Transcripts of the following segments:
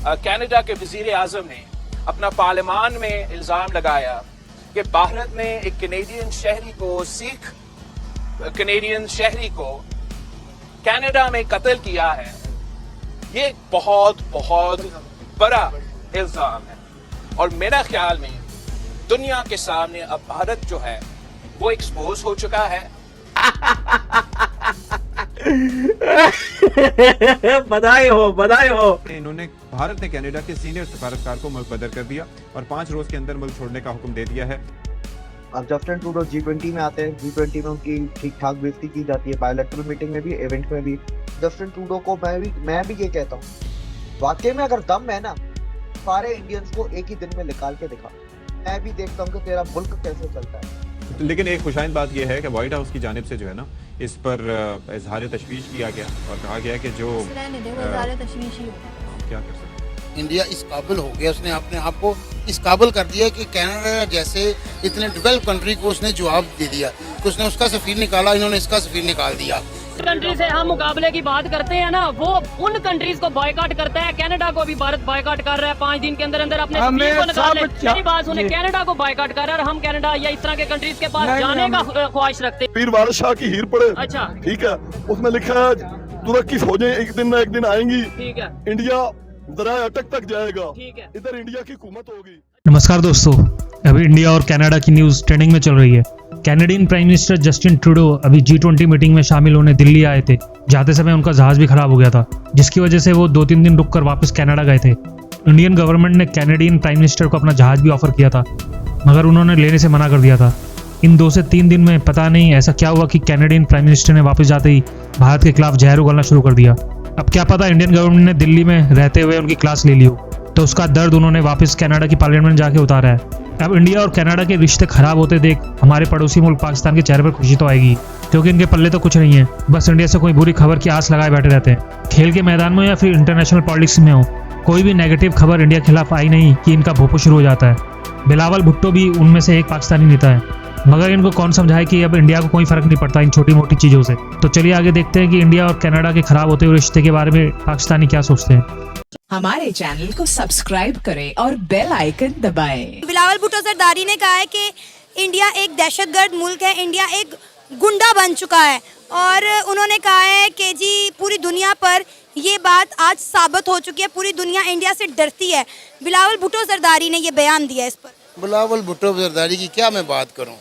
Canada के वजीर आजम ने अपना पार्लियामान में इल्जाम लगाया कि भारत ने एक कैनेडियन शहरी को सिख कैनेडियन शहरी को कनाडा में कत्ल किया है। ये बहुत बहुत बड़ा इल्जाम है और मेरा ख्याल में दुनिया के सामने अब भारत जो है वो एक्सपोज हो चुका है। बधाई हो, बधाई हो। इन्होंने भारत ने कनाडा के सीनियर सफारतकार को मुल्क बदर कर दिया और 5 रोज के अंदर मुल्क छोड़ने का हुक्म दे दिया है। अब जस्टिन ट्रूडो G20 में आते हैं, G20 में उनकी ठीक ठाक बेइज्जती की जाती है, बायलैटरल मीटिंग में भी, इवेंट में भी। जस्टिन ट्रूडो को मैं भी ये कहता हूँ, वाकई में अगर दम है ना, सारे इंडियंस को एक ही दिन में निकाल के दिखा। मैं भी देखता हूँ कि तेरा मुल्क कैसे चलता है। लेकिन एक खुशाइंद बात यह है कि व्हाइट हाउस की जानिब से जो है ना, इस पर इजहार तशवीश किया गया और कहा गया कि जो क्या कर सकते इंडिया इस काबिल हो गया, उसने अपने आप को इस काबिल कर दिया कि कनाडा जैसे इतने डेवलप कंट्री को उसने जवाब दे दिया कि उसने उसका सफीर निकाला, इन्होंने इसका सफीर निकाल दिया। कंट्री से हम मुकाबले की बात करते हैं ना, वो उन कंट्रीज को बॉयकॉट करता है। कनाडा को भी भारत बॉयकॉट कर रहा है, 5 दिन के अंदर अंदर अपने सफीर को निकाल ले। मेरी बात सुने, कनाडा को बॉयकॉट कर रहा है और हम कनाडा या इस तरह के कंट्रीज के पास जाने का ख्वाहिश रखते हैं। पीर वारिस शाह की हीर पड़े, अच्छा ठीक है, उसमें लिखा है तुर्क की फौजें एक दिन न एक दिन आएंगी, ठीक है, इंडिया दरिया अटक तक जाएगा, ठीक है। इधर इंडिया की हुकूमत होगी। नमस्कार दोस्तों, अभी इंडिया और कनाडा की न्यूज़ ट्रेंडिंग में चल रही है। Canadian prime minister Justin Trudeau अभी G20 मीटिंग में शामिल होने दिल्ली आए थे। जाते समय उनका जहाज भी खराब हो गया था, जिसकी वजह से वो 2-3 दिन रुककर वापस कनाडा गए थे। इंडियन गवर्नमेंट ने कैनेडियन प्राइम मिनिस्टर को अपना जहाज भी ऑफर किया था, मगर उन्होंने लेने से मना कर दिया था। इन 2 से 3 दिन में पता नहीं ऐसा क्या हुआ कि कैनेडियन प्राइम मिनिस्टर ने वापस जाते ही भारत के खिलाफ जहर उगलना शुरू कर दिया। अब क्या पता इंडियन गवर्नमेंट ने दिल्ली में रहते हुए उनकी क्लास ले ली हो, तो उसका दर्द उन्होंने वापस कनाडा की पार्लियामेंट में जाके उतारा है। अब इंडिया और कनाडा के रिश्ते खराब होते देख हमारे पड़ोसी मुल्क पाकिस्तान के चेहरे पर खुशी तो आएगी, क्योंकि इनके पल्ले तो कुछ नहीं है, बस इंडिया से कोई बुरी खबर की आस लगाए बैठे रहते हैं। खेल के मैदान में या फिर इंटरनेशनल पॉलिटिक्स में हो, कोई भी नेगेटिव खबर इंडिया के खिलाफ आई नहीं कि इनका भोपो शुरू हो जाता है। बिलावल भुट्टो भी उनमें से एक पाकिस्तानी नेता है, मगर इनको कौन समझाए कि अब इंडिया को कोई फर्क नहीं पड़ता इन छोटी मोटी चीजों से। तो चलिए आगे देखते हैं कि इंडिया और कनाडा के खराब होते हुए रिश्ते के बारे में पाकिस्तानी क्या सोचते हैं। हमारे चैनल को सब्सक्राइब करें और बेल आइकन दबाएं। बिलावल भुट्टो जरदारी ने कहा है कि इंडिया एक दहशतगर्द मुल्क है, इंडिया एक गुंडा बन चुका है, और उन्होंने कहा है कि जी पूरी दुनिया पर ये बात आज साबित हो चुकी है, पूरी दुनिया इंडिया से डरती है। बिलावल भुट्टो जरदारी ने ये बयान दिया इस पर। बिलावल भुट्टो जरदारी की क्या मैं बात करूं,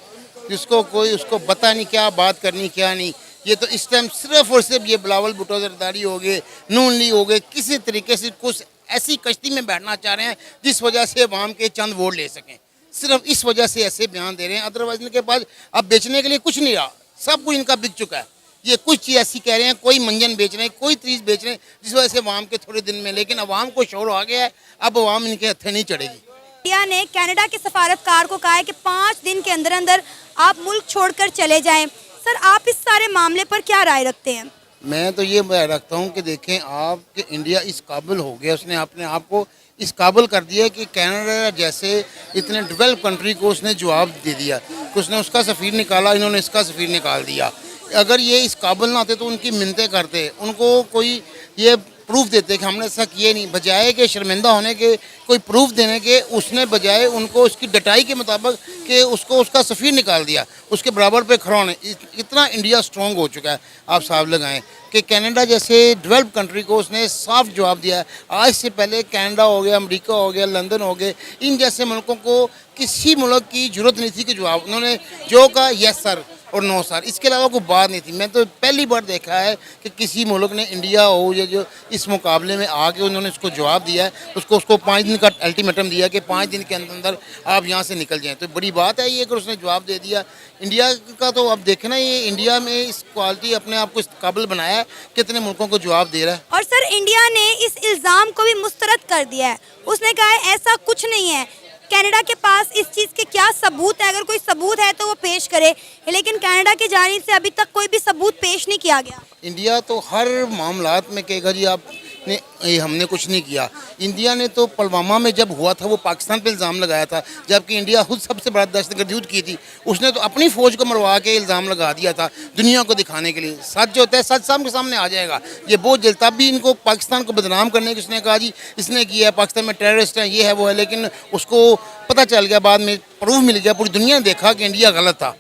जिसको कोई उसको पता नहीं क्या बात करनी क्या नहीं। ये तो इस टाइम सिर्फ और सिर्फ ये बिलावल भुट्टो जरदारी हो गए, नून लीग हो गए, किसी तरीके से कुछ ऐसी कश्ती में बैठना चाह रहे हैं जिस वजह से अवाम के चंद वोट ले सकें। सिर्फ इस वजह से ऐसे बयान दे रहे हैं, अदरवाइज इनके पास अब बेचने के लिए कुछ नहीं रहा, सब कुछ इनका बिक चुका है। ये कुछ चीज़ ऐसी कह रहे हैं, कोई मंजन बेच रहे हैं, कोई चीज़ बेच रहे हैं जिस वजह से अवाम के थोड़े दिन में, लेकिन अवाम को शोर आ गया है, अब अवाम इनके हथे नहीं चढ़ेगी। इंडिया ने कनाडा के सफारतकार को कहा है कि 5 दिन के अंदर अंदर आप मुल्क छोड़कर चले जाएं। सर, आप इस सारे मामले पर क्या राय रखते हैं? मैं तो ये राय रखता हूँ कि देखें आप कि इंडिया इस काबिल हो गया, उसने अपने आप को इस काबिल कर दिया कि कनाडा जैसे इतने डेवलप कंट्री को उसने जवाब दे दिया कि उसने उसका सफीर निकाला, इन्होंने इसका सफीर निकाल दिया। अगर ये इस काबिल ना आते तो उनकी मिन्नतें करते, उनको कोई ये प्रूफ देते कि हमने ऐसा किए नहीं, बजाय के शर्मिंदा होने के कोई प्रूफ देने के, उसने बजाय उनको उसकी डटाई के मुताबिक कि उसको उसका सफ़ीर निकाल दिया, उसके बराबर पे खड़ा होने। इतना इंडिया स्ट्रॉन्ग हो चुका है, आप साहब लगाएं कि कनाडा जैसे डेवलप कंट्री को उसने साफ जवाब दिया है। आज से पहले कनाडा हो गया, अमेरिका हो गया, लंदन हो गए, इन जैसे मुल्कों को किसी मुल्क की जरूरत नहीं थी कि जवाब उन्होंने जो कहा यस सर और नो सर, इसके अलावा कोई बात नहीं थी। मैं तो पहली बार देखा है कि किसी मुल्क ने इंडिया हो या जो इस मुकाबले में आके उन्होंने उसको जवाब दिया है, उसको 5 दिन का अल्टीमेटम दिया कि 5 दिन के अंदर आप यहाँ से निकल जाएं। तो बड़ी बात है ये, अगर उसने जवाब दे दिया इंडिया का, तो अब देखना ये इंडिया में इस क्वालिटी अपने आप को इस काबिल बनाया है, कितने मुल्कों को जवाब दे रहा है। और सर, इंडिया ने इस इल्ज़ाम को भी मुस्तरद कर दिया है, उसने कहा है ऐसा कुछ नहीं है। कनाडा के पास इस चीज़ के क्या सबूत है? अगर कोई सबूत है तो वो पेश करे, लेकिन कनाडा की जानिब से अभी तक कोई भी सबूत पेश नहीं किया गया। इंडिया तो हर मामलात में कहेगा जी आप ने ये हमने कुछ नहीं किया। इंडिया ने तो पुलवामा में जब हुआ था वो पाकिस्तान पे इल्ज़ाम लगाया था, जबकि इंडिया खुद सबसे बड़ा दहशतगर्द युद्ध की थी। उसने तो अपनी फ़ौज को मरवा के इल्ज़ाम लगा दिया था दुनिया को दिखाने के लिए। सच जो होता है सच सामने आ जाएगा। ये बहुत जल्द, तब भी इनको पाकिस्तान को बदनाम करने की उसने कहा जी इसने किया है, पाकिस्तान में टेररिस्ट है, ये है वो है, लेकिन उसको पता चल गया, बाद में प्रूफ मिल गया, पूरी दुनिया ने देखा कि इंडिया गलत था,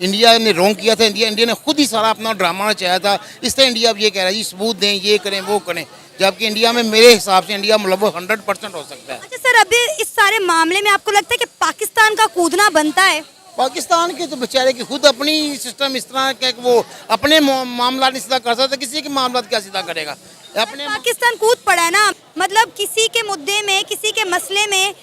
इंडिया ने रॉन्ग किया था। इंडिया ने खुद ही सारा अपना ड्रामा रचाया था। इस तरह इंडिया अब ये कह रहा है जी सबूत दें, ये करें वो करें, जबकि इंडिया में मेरे हिसाब से इंडिया मुलव्वस 100% हो सकता है। अच्छा सर, अभी इस सारे मामले में आपको लगता है कि पाकिस्तान का कूदना बनता है? पाकिस्तान के तो बेचारे की खुद अपनी सिस्टम इस तरह का कि वो अपने मामला नहीं सीधा कर सकता, किसी के मामला क्या सीधा करेगा? अपने पाकिस्तान कूद पड़ा है ना, मतलब किसी के मुद्दे में, किसी के मसले में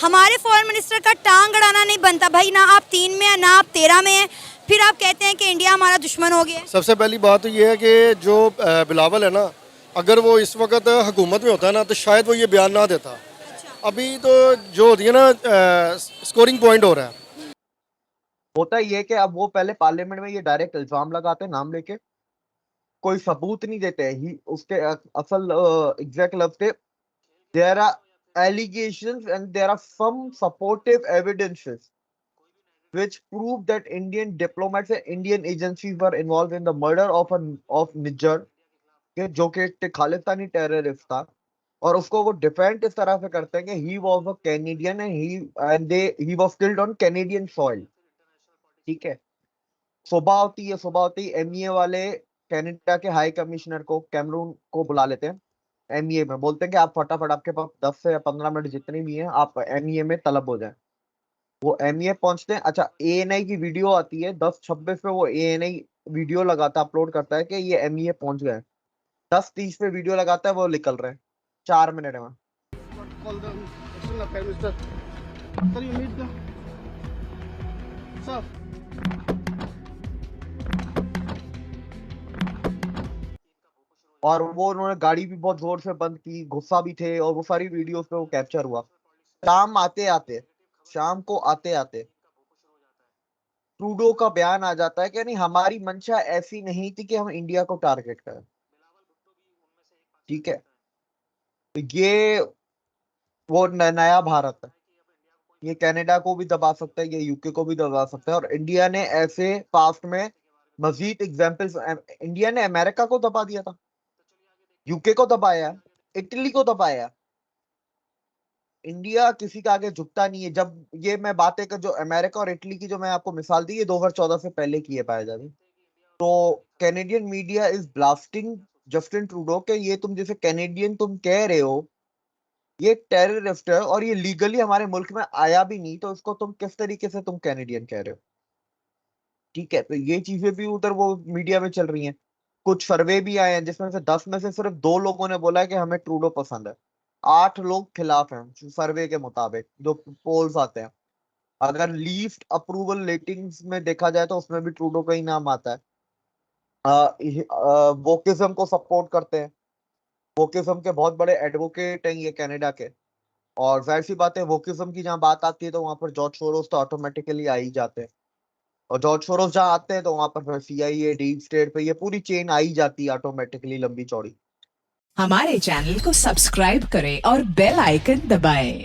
हमारे फॉरेन मिनिस्टर का टांग अड़ाना नहीं बनता भाई। ना आप 3 में है, ना आप 13 में है, फिर आप कहते हैं कि इंडिया हमारा दुश्मन हो गया। सबसे पहली बात तो ये है कि जो बिलावल है ना, अगर वो इस वक्त हुकूमत में होता है ना तो शायद वो ये बयान ना देता। अभी तो जो होती है ना स्कोरिंग पॉइंट हो रहा है। होता ये है कि अब वो पहले पार्लियामेंट में ये डायरेक्ट इल्जाम लगाते हैं नाम लेके, कोई सबूत नहीं देते। ही उसके असल एग्जैक्ट लफ्ज थे, there are allegations and there are some supportive evidences which prove that Indian diplomats and Indian agencies were involved in the murder of Nijjar, जो कि खालिस्तानी टेररिस्ट था। और उसको वो डिफेंड इस तरह से करते हैं कि he was a Canadian and he was killed on Canadian soil। ठीक है, सुबह होती एमईए वाले कनाडा के हाई कमिश्नर को कैमरून को बुला लेते हैं एमईए में, बोलते हैं कि आप फटाफट, आपके पास 10 से 15 मिनट जितनी भी हैं, आप एमईए में तलब हो जाएं। वो एमईए पहुंचते हैं। अच्छा, एएनआई की वीडियो आती है 10:26 पे, वो एएनआई वीडियो लगाता, अपलोड करता है कि ये एमईए पहुंच गए। 10:30 पे वीडियो लगाता है, वो निकल रहे हैं 4 मिनट में। और वो उन्होंने गाड़ी भी बहुत जोर से बंद की, गुस्सा भी थे, और वो सारी वीडियोस पे वो कैप्चर हुआ। शाम को आते आते ट्रूडो का बयान आ जाता है कि नहीं, हमारी मंशा ऐसी नहीं थी कि हम इंडिया को टारगेट करें। ठीक है, तो ये वो नया भारत है, ये कनाडा को भी दबा सकता है, ये यूके को भी दबा सकता है। और इंडिया ने ऐसे पास्ट में मजीद एग्जाम्पल्स, इंडिया ने अमेरिका को दबा दिया था, यूके को दबाया, इटली को दबाया। इंडिया किसी का आगे झुकता नहीं है। जब ये मैं बातें कर, जो अमेरिका और इटली की जो मैं आपको मिसाल दी, ये 2014 से पहले की है पाया जाती। तो Canadian media is blasting Justin Trudeau के ये तुम जैसे कैनेडियन तुम कह रहे हो ये टेररिस्ट है और ये लीगली हमारे मुल्क में आया भी नहीं, तो इसको तुम किस तरीके से तुम कैनेडियन कह रहे हो? ठीक है, तो ये चीजें भी उधर वो मीडिया में चल रही हैं। कुछ सर्वे भी आए हैं जिसमें से 10 में से सिर्फ 2 लोगों ने बोला है कि हमें ट्रूडो पसंद है, 8 लोग खिलाफ हैं सर्वे के मुताबिक जो पोल्स आते हैं। अगर लीस्ट अप्रूवल रेटिंग्स में देखा जाए तो उसमें भी ट्रूडो का ही नाम आता है। वोकिज्म को सपोर्ट करते हैं, वोकिज्म के बहुत बड़े एडवोकेट हैं ये कनाडा के। और जाहिर सी बात है, वोकिज्म की जहाँ बात आती है तो वहां पर जॉर्ज सोरोस तो ऑटोमेटिकली आ ही जाते हैं, और जॉर्ज सोरोस जहाँ आते हैं तो वहां पर CIA, डीप स्टेट पे ये पूरी चेन आ ही जाती है ऑटोमेटिकली, लंबी चौड़ी। हमारे चैनल को सब्सक्राइब करें और बेल आइकन दबाएं।